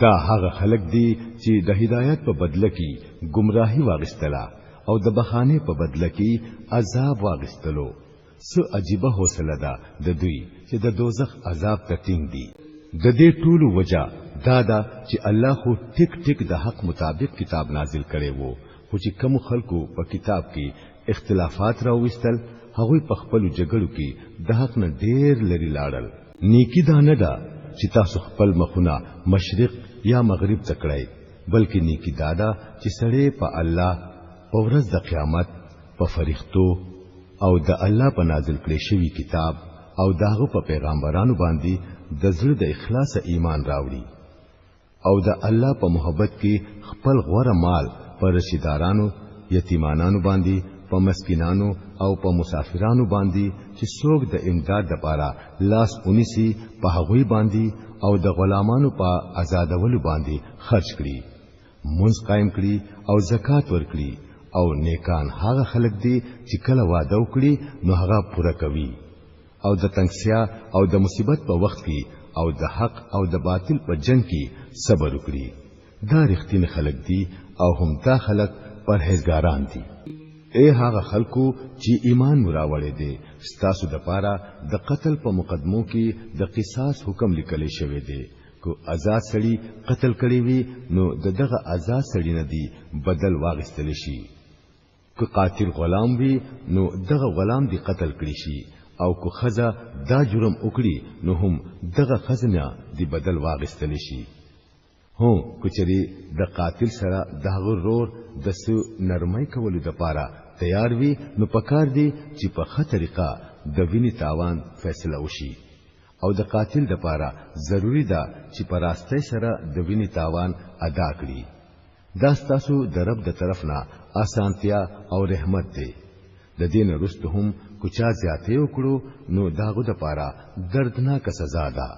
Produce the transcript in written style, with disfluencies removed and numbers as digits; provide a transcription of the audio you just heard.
دا هغه خلق دي چې د هدایت په بدله کې گمراهي واغستلا او د بخانه په بدله کې عذاب واغستلو سو عجيبه حوصله ده د دوی چې د دوزخ عذاب ته ټینګ دي د دې ټولو وجہ دا چې الله خو ټیک ټیک د حق مطابق کتاب نازل کړي وو خو چې کوم خلکو په کتاب کې اختلافات راوستل هغه په خپل جګړو کې د حق نه ډېر لري لاړل نیکی دا نه ده چې تاسو خپل مخونه مشرق یا مغرب ته کړئ بلکې نیکی دا ده چې سړی په الله په ورځ د قیامت په فرښتو او د الله په نازل کړي شوی کتاب او داغه په پیغمبرانو باندې د زړه د اخلاص ایمان راوړي او د الله په محبت کې خپل غوړه مال پر رشیدارانو یتیمانانو باندې په مسکینانو او په مسافرانو باندې چې څوک د امداد لپاره لاس اونیسی په هغوی باندې او د غلامانو په آزادولو باندې خرج کړي منځ قائم کړي او زکات ورکړي او نیکان هغه خلک دي چې کله وعده وکړي نو هغه پوره کوي او د تنگسیا او د مصیبت په وخت کې او د حق او د باطل په جنگ کې صبر وکړي دا رښتینی خلک دي او هم دا خلک پرهیزګاران دي اے هغه خلکو چې ایمان مراوړې دي ستاسو د پاره د قتل په مقدمو کې د قصاص حکم لیکل شوی دی کو آزاد سړی قتل کړي وي نو دغه آزاد سړی نه دی بدل واغستل شي کو قاتل غلام وي نو دغه غلام دی قتل کړي شي او کو خزه دا جرم وکړي نو هم دغه خزنه دی بدل واغستل شي هو کچري د قاتل سره دغه رور د سو نرمۍ کولو د پاره تیار وي نو پکار دی چې په ښه طریقه د ویني تاوان فیصله وشي او د قاتل د پاره ضروری ده چې په راستۍ سره د ویني تاوان ادا کړي دا ستاسو د رب د طرف نه آسانتیا او رحمت دی د دین رستهم کچا زیاته وکړو نو داغه د پاره دردناک سزا ده